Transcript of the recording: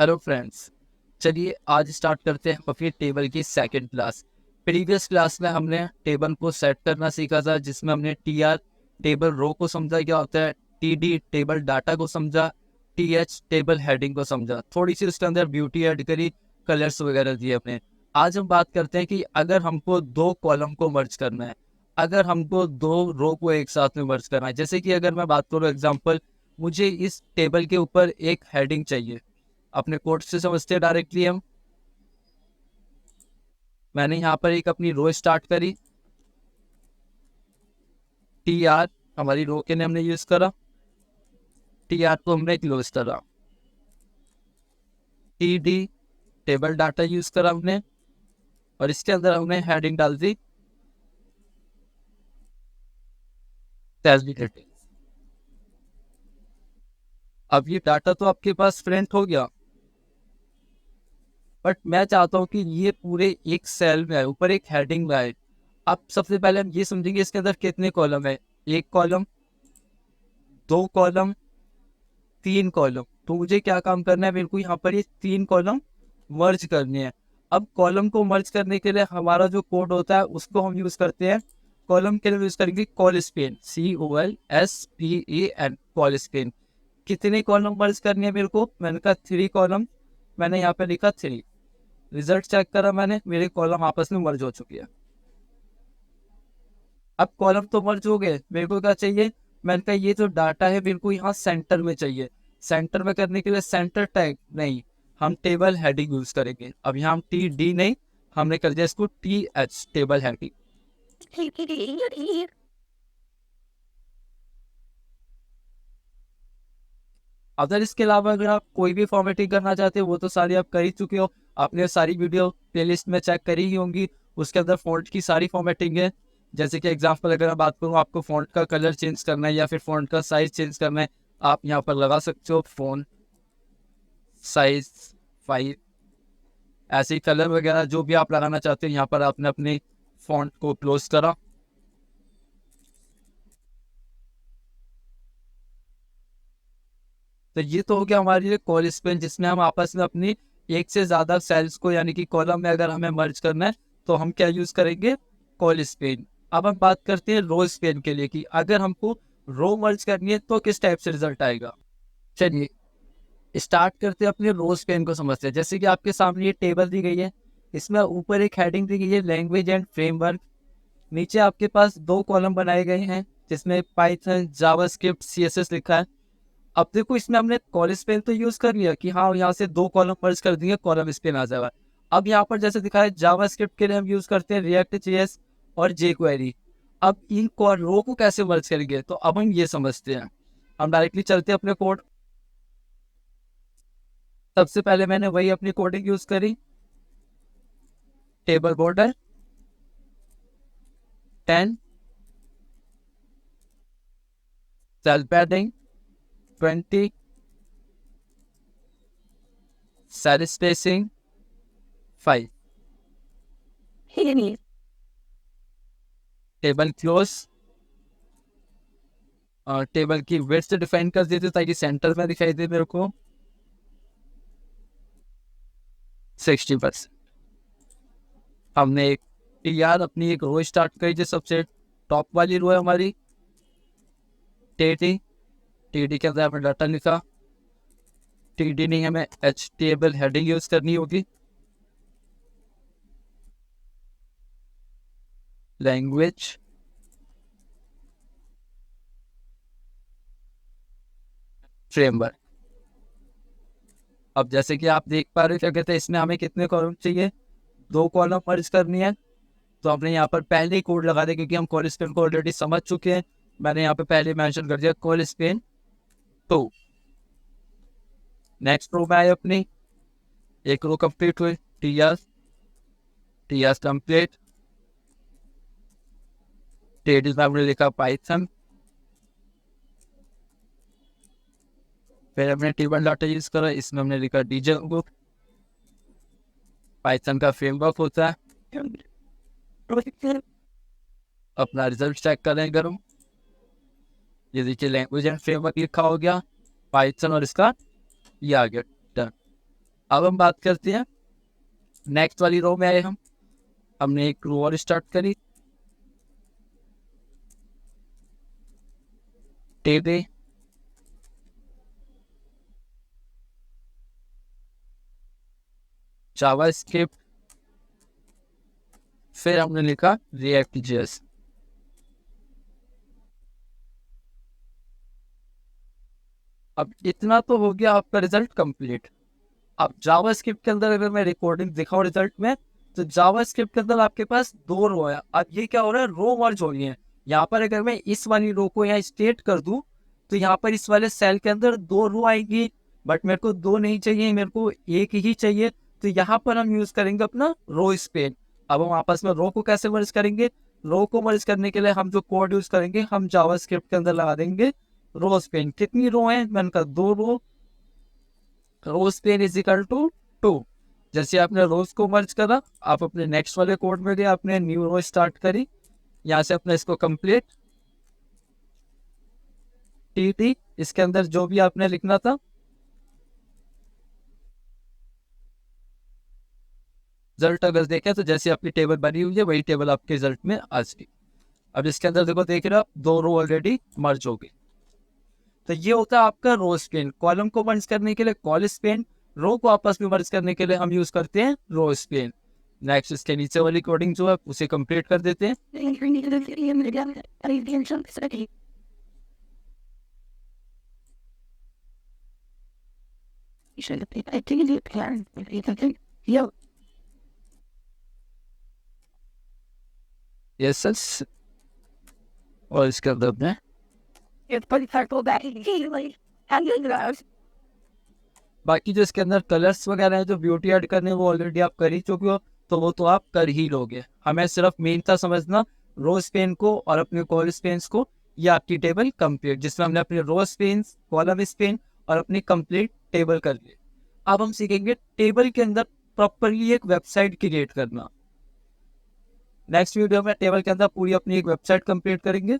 Hello friends. चलिए आज start करते हैं अपनी टेबल की सेकंड क्लास। प्रीवियस क्लास में हमने टेबल को सेट करना सीखा था, जिसमें हमने टी आर टेबल रो को समझा क्या होता है, टी डी टेबल डाटा को समझा, टी एच टेबल हेडिंग को समझा, थोड़ी सी उसके अंदर ब्यूटी ऐड करी, कलर्स वगैरह दिए अपने। आज हम बात करते हैं कि अगर हमको दो कॉलम को मर्ज करना है, अगर हमको दो रो को एक साथ में मर्ज करना है। जैसे कि अगर मैं बात करूँ एग्जाम्पल, मुझे इस टेबल के ऊपर एक हेडिंग चाहिए। अपने कोड से समझते हैं डायरेक्टली हम। मैंने यहाँ पर एक अपनी रो स्टार्ट करी, टी आर हमारी रो के लिए हमने यूज करा, टी आर को हमने क्लोज करा, T D table data use करा हमने, और इसके अंदर हमने हेडिंग डाल दी सैलरी डिटेल। अब ये डाटा तो आपके पास प्रिंट हो गया, बट मैं चाहता हूँ कि ये पूरे एक सेल में आए, ऊपर एक हेडिंग में आए। अब सबसे पहले हम ये समझेंगे इसके अंदर कितने कॉलम है। एक कॉलम, दो कॉलम, तीन कॉलम। तो मुझे क्या काम करना है, मेरे को यहाँ पर ये तीन कॉलम मर्ज करने हैं। अब कॉलम को मर्ज करने के लिए हमारा जो कोड होता है उसको हम यूज करते हैं। कॉलम के लिए यूज करेंगे call Spain, COLSPEN, call Spain. कितने कॉलम मर्ज करनी है मेरे को, मैंने कहा थ्री कॉलम। मैंने यहाँ पे लिखा थ्री। रिजल्ट चेक करा मैंने, मेरे कॉलम आपस में मर्ज हो चुकी है। अब कॉलम तो मर्ज हो गए, मेरे को क्या चाहिए, मैंने कहा ये जो डाटा है मेरे को यहाँ सेंटर में चाहिए। सेंटर में करने के लिए सेंटर टैग नहीं, हम टेबल हेडिंग यूज करेंगे। अब यहाँ हम टी डी नहीं, हमने कर दिया इसको TH, टेबल हेडिंग। अगर इसके अलावा अगर आप कोई भी फॉर्मेटिंग करना चाहते हो, वो तो सारी आप कर ही चुके हो, आपने सारी वीडियो प्लेलिस्ट में चेक करी ही होंगी। उसके अंदर फॉन्ट की सारी फॉर्मेटिंग है। जैसे कि एग्जांपल अगर मैं बात करूँ, आपको फॉन्ट का कलर चेंज करना है या फिर फॉन्ट का साइज चेंज करना है, आप यहाँ पर लगा सकते हो फॉन्ट साइज 5। ऐसे ही कलर वगैरह जो भी आप लगाना चाहते हो, यहाँ पर आपने अपने फॉन्ट को क्लोज करा। तो ये तो हो गया हमारे लिए कॉल स्पेन, जिसमें हम आपस में अपनी एक से ज्यादा सेल्स को, यानी कि कॉलम में अगर हमें मर्ज करना है तो हम क्या यूज करेंगे, कॉल स्पेन। अब हम बात करते हैं रो स्पेन के लिए कि अगर हमको रो मर्ज करनी है तो किस टाइप से रिजल्ट आएगा। चलिए स्टार्ट करते हैं अपने रो स्पेन को समझते हैं। जैसे कि आपके सामने ये टेबल दी गई है, इसमें ऊपर एक हेडिंग दी गई है लैंग्वेज एंड फ्रेमवर्क। नीचे आपके पास दो कॉलम बनाए गए हैं जिसमें पाइथन, जावास्क्रिप्ट, CSS लिखा है। अब देखो इसमें हमने कॉलम स्पेन तो यूज कर लिया कि हाँ यहाँ से दो कॉलम मर्ज कर दिए, कॉलम स्पेन आ जाएगा। अब यहाँ पर जैसे दिखा है जावास्क्रिप्ट के लिए हम यूज करते हैं रिएक्ट JS और jQuery। अब इन रो को कैसे मर्ज करेंगे, तो अब हम ये समझते हैं। हम डायरेक्टली चलते हैं अपने कोड। सबसे पहले मैंने वही अपनी कोडिंग यूज करी, table border 10, cell padding 20, cell spacing 5, table close, और टेबल की विड्थ डिफाइन कर देते ताकि सेंटर में दिखाई दे मेरे को 60%। हमने एक यार अपनी एक रो स्टार्ट करी, जो सबसे टॉप वाली रो है हमारी, टीडी। टीडी के अंदर हमने डाटा लिखा। टीडी नहीं, हमें HTML हेडिंग यूज करनी होगी। Language framework. अब जैसे कि आप देख पा रहे हो, क्या कहते हैं, इसमें हमें कितने कॉलम चाहिए, दो कॉलम मर्ज करनी है। तो हमने यहाँ पर पहले ही कोड लगा दिया, क्योंकि हम कॉल स्पेन को ऑलरेडी समझ चुके हैं। मैंने यहाँ पे पहले मेंशन कर दिया कॉल स्पेन। तो नेक्स्ट रो में आए अपनी, एक रो कंप्लीट हुई, टी आर कंप्लीट। टेडीज में हमने लिखा पाइथन, फिर हमने टेबल डाटा यूज करा, इसमें हमने लिखा डीजे बुक। पाइथन का फ्रेमवर्क होता है। अपना रिजल्ट चेक करें करूँ, ये देखिए लैंग्वेज एंड फ्रेमवर्क लिखा हो गया, पाइथन और इसका ये आ गया, डन। अब हम बात करते हैं नेक्स्ट वाली रो में आए हम, हमने एक रो और स्टार्ट करी, टेबल, जावास्क्रिप्ट, फिर हमने लिखा रिएक्ट जेएस। अब इतना तो हो गया आपका रिजल्ट कंप्लीट। अब जावास्क्रिप्ट के अंदर अगर मैं रिकॉर्डिंग दिखाऊं रिजल्ट में, तो जावास्क्रिप्ट के अंदर आपके पास 2 रो है। अब ये क्या हो रहा है, रो मर्ज हो रही है। यहाँ पर अगर मैं इस वाली रो को यहाँ स्टेट कर दूं, तो यहाँ पर इस वाले सेल के अंदर 2 रो आएंगी, बट मेरे को 2 नहीं चाहिए, मेरे को एक ही चाहिए। तो यहाँ पर हम यूज करेंगे अपना रो स्पेन। अब हम आपस में रो को कैसे मर्ज करेंगे, रो को मर्ज करने के लिए हम जो कोड यूज करेंगे, हम जावास्क्रिप्ट के अंदर लगा देंगे रो स्पेन। कितनी रो है, मैंने कहा 2 रो, रो स्पेन इज इक्वल टू 2। जैसे आपने रोज को मर्ज करा, आप अपने नेक्स्ट वाले कोड में गए, आपने न्यू रो स्टार्ट करी, यहाँ से अपने इसको कंप्लीट टी, इसके अंदर जो भी आपने लिखना था, रिजल्ट अगर देखें तो जैसे आपकी टेबल बनी हुई है वही टेबल आपके रिजल्ट में आ जाएगी। अब इसके अंदर देखो, देख रहे हो आप, 2 रो ऑलरेडी मर्ज हो गई। तो ये होता है आपका रो स्पेन। कॉलम को मर्ज करने के लिए कॉल स्पेन, रो को आपस में मर्ज करने के लिए हम यूज करते हैं रो स्पेन। नेक्स्ट इसके नीचे वाली कोडिंग जो है उसे कंप्लीट कर देते हैं। यस सर, और इसके अंदर में बाकी जो इसके अंदर कलर्स वगैरह है, जो ब्यूटी ऐड करने, वो ऑलरेडी आप कर ही चुके हो, तो वो तो आप कर ही लोगे। हमें सिर्फ मेन था समझना रो स्पेन को और अपने कॉल स्पेन्स को। ये आपकी टेबल कंप्लीट, जिसमें हमने अपने रो स्पेन्स, कॉलम स्पेन और अपनी कंप्लीट टेबल कर ली। अब हम सीखेंगे टेबल के अंदर प्रॉपरली एक वेबसाइट क्रिएट करना। नेक्स्ट वीडियो में टेबल के अंदर पूरी अपनी एक वेबसाइट कंप्लीट करेंगे।